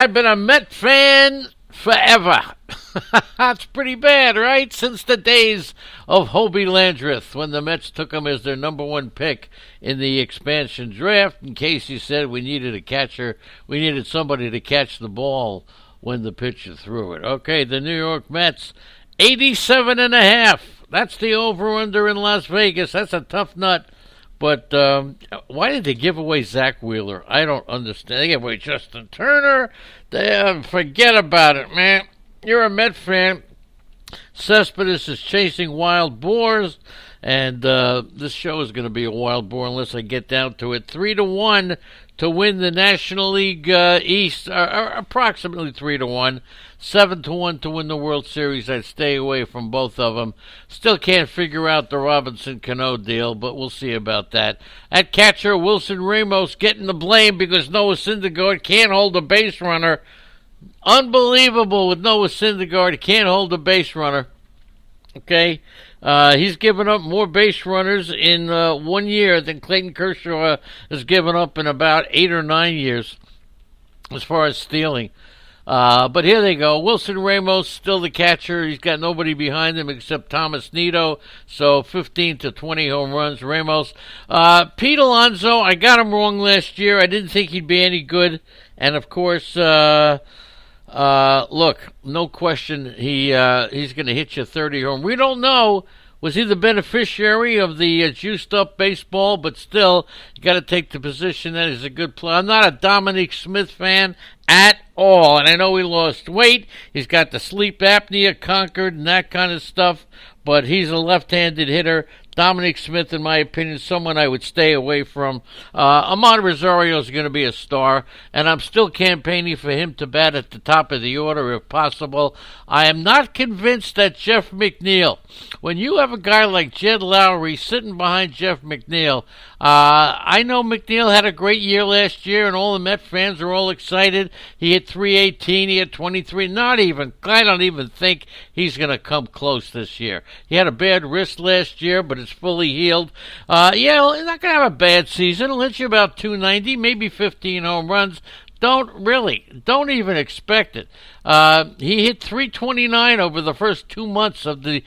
I've been a Met fan forever. That's pretty bad, right? Since the days of Hobie Landreth, when the Mets took him as their number one pick in the expansion draft. And Casey said we needed a catcher. We needed somebody to catch the ball when the pitcher threw it. Okay, the New York Mets, 87.5. That's the over-under in Las Vegas. That's a tough nut. But why did they give away Zach Wheeler? I don't understand. They gave away Justin Turner. Forget about it, man. You're a Met fan. Cespedes is chasing wild boars, and this show is going to be a wild boar unless I get down to it. 3-1 to win the National League East, approximately 3-1. 7-1 to win the World Series. I'd stay away from both of them. Still can't figure out the Robinson Cano deal, but we'll see about that. At catcher, Wilson Ramos getting the blame because Noah Syndergaard can't hold a base runner. Unbelievable with Noah Syndergaard. He can't hold a base runner. Okay? He's given up more base runners in 1 year than Clayton Kershaw has given up in about 8 or 9 years as far as stealing. But here they go. Wilson Ramos still the catcher. He's got nobody behind him except Thomas Nido. So 15 to 20 home runs. Ramos. Pete Alonso, I got him wrong last year. I didn't think he'd be any good. And of course, look, no question he's going to hit you 30 home. We don't know. Was he the beneficiary of the juiced-up baseball? But still, you got to take the position that he's a good player. I'm not a Dominic Smith fan at all, and I know he lost weight. He's got the sleep apnea conquered and that kind of stuff, but he's a left-handed hitter. Dominic Smith, in my opinion, someone I would stay away from. Ahmad Rosario is going to be a star, and I'm still campaigning for him to bat at the top of the order if possible. I am not convinced that Jeff McNeil, when you have a guy like Jed Lowry sitting behind Jeff McNeil, I know McNeil had a great year last year, and all the Met fans are all excited. He hit 318, he hit 23. I don't even think he's going to come close this year. He had a bad wrist last year, but it's fully healed. He's not going to have a bad season. He'll hit you about 290, maybe 15 home runs. Don't even expect it. He hit 329 over the first 2 months of the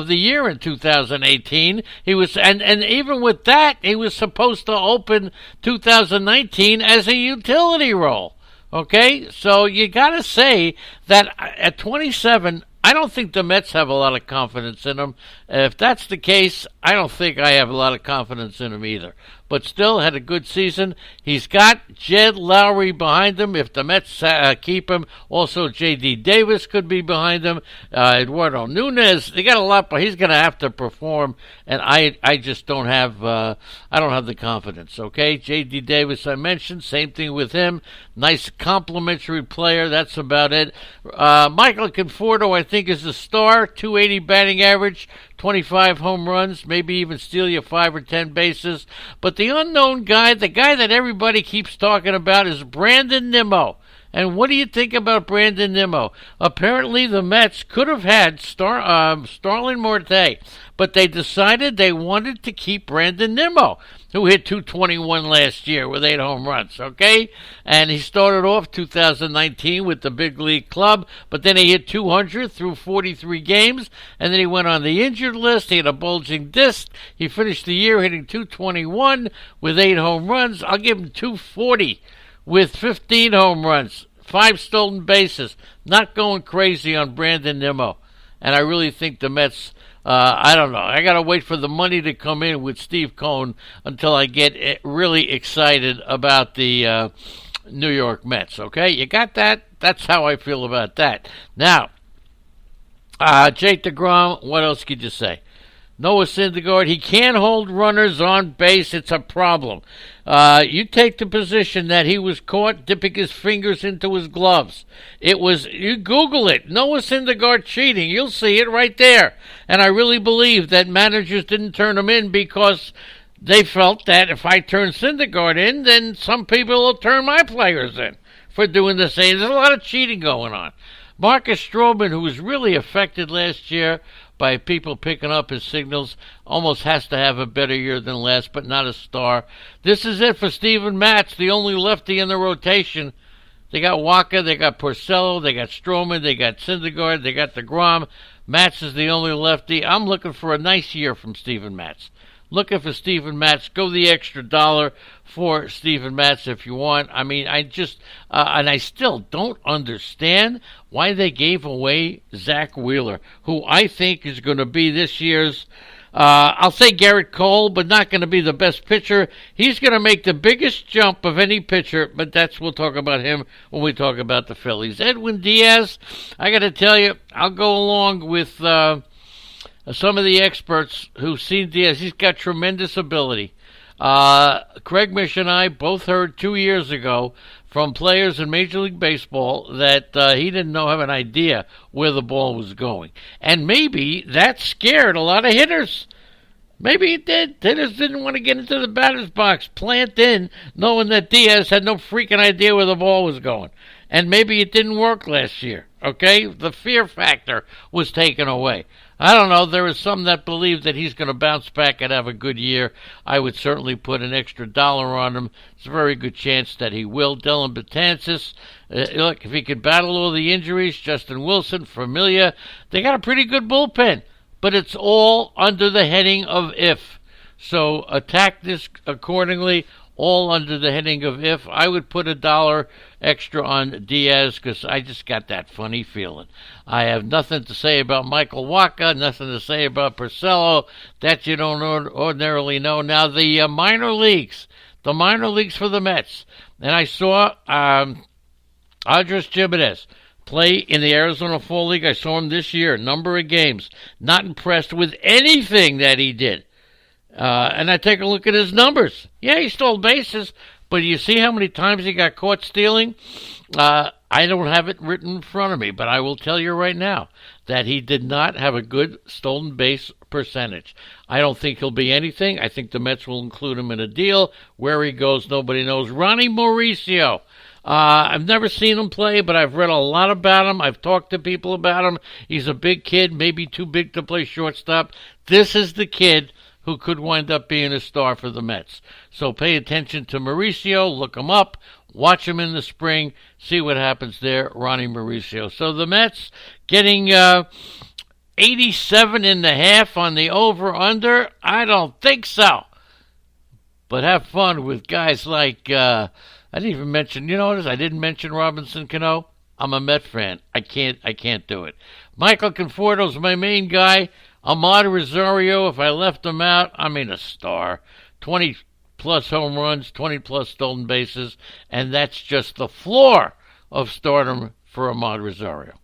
year in 2018. He was, and even with that, he was supposed to open 2019 as a utility role. Okay, so you got to say that at 27. I don't think the Mets have a lot of confidence in him. If that's the case, I don't think I have a lot of confidence in him either. But still had a good season. He's got Jed Lowry behind him if the Mets keep him. Also, J.D. Davis could be behind him. Eduardo Nunez, they got a lot, but he's going to have to perform. And I just don't have I don't have the confidence. Okay, J.D. Davis I mentioned, same thing with him. Nice complimentary player. That's about it. Michael Conforto I think is a star. 280 batting average. 25 home runs, maybe even steal you 5 or 10 bases. But the unknown guy, the guy that everybody keeps talking about, is Brandon Nimmo. And what do you think about Brandon Nimmo? Apparently the Mets could have had Starlin Marte, but they decided they wanted to keep Brandon Nimmo, who hit 221 last year with 8 home runs, okay? And he started off 2019 with the big league club, but then he hit 200 through 43 games, and then he went on the injured list. He had a bulging disc. He finished the year hitting 221 with 8 home runs. I'll give him 240 with 15 home runs, 5 stolen bases. Not going crazy on Brandon Nimmo. And I really think the Mets, I don't know. I got to wait for the money to come in with Steve Cohen until I get really excited about the New York Mets. Okay, you got that? That's how I feel about that. Now, Jake DeGrom, what else could you say? Noah Syndergaard, he can't hold runners on base. It's a problem. You take the position that he was caught dipping his fingers into his gloves. You Google it, Noah Syndergaard cheating. You'll see it right there. And I really believe that managers didn't turn him in because they felt that if I turn Syndergaard in, then some people will turn my players in for doing the same. There's a lot of cheating going on. Marcus Stroman, who was really affected last year by people picking up his signals, almost has to have a better year than last, but not a star. This is it for Steven Matz, the only lefty in the rotation. They got Walker, they got Porcello, they got Stroman, they got Syndergaard, they got DeGrom. Matz is the only lefty. I'm looking for a nice year from Steven Matz. Looking for Steven Matz. Go the extra dollar for Steven Matz if you want. I mean, I just, and I still don't understand why they gave away Zach Wheeler, who I think is going to be this year's, I'll say Garrett Cole, but not going to be the best pitcher. He's going to make the biggest jump of any pitcher, but we'll talk about him when we talk about the Phillies. Edwin Diaz, I got to tell you, I'll go along with some of the experts who've seen Diaz. He's got tremendous ability. Craig Mish and I both heard 2 years ago from players in Major League Baseball that he didn't have an idea where the ball was going. And maybe that scared a lot of hitters. Maybe it did. Hitters didn't want to get into the batter's box, plant in, knowing that Diaz had no freaking idea where the ball was going. And maybe it didn't work last year, okay? The fear factor was taken away. I don't know. There is some that believe that he's going to bounce back and have a good year. I would certainly put an extra dollar on him. It's a very good chance that he will. Dylan Betances, look, if he could battle all the injuries, Justin Wilson, Familia, they got a pretty good bullpen. But it's all under the heading of if. So attack this accordingly. All under the heading of if. I would put a dollar extra on Diaz because I just got that funny feeling. I have nothing to say about Michael Wacha, nothing to say about Porcello. That you don't ordinarily know. Now, the minor leagues for the Mets. And I saw Andres Gimenez play in the Arizona Fall League. I saw him this year, number of games. Not impressed with anything that he did. And I take a look at his numbers. Yeah, he stole bases, but you see how many times he got caught stealing? I don't have it written in front of me, but I will tell you right now that he did not have a good stolen base percentage. I don't think he'll be anything. I think the Mets will include him in a deal. Where he goes, nobody knows. Ronnie Mauricio. I've never seen him play, but I've read a lot about him. I've talked to people about him. He's a big kid, maybe too big to play shortstop. This is the kid who could wind up being a star for the Mets. So pay attention to Mauricio, look him up, watch him in the spring, see what happens there, Ronnie Mauricio. So the Mets getting 87.5 on the over-under? I don't think so. But have fun with guys like, I didn't even mention, you notice I didn't mention Robinson Cano? I'm a Met fan. I can't do it. Michael Conforto's my main guy. Ahmad Rosario, if I left him out, I mean a star. 20-plus home runs, 20-plus stolen bases, and that's just the floor of stardom for Ahmad Rosario.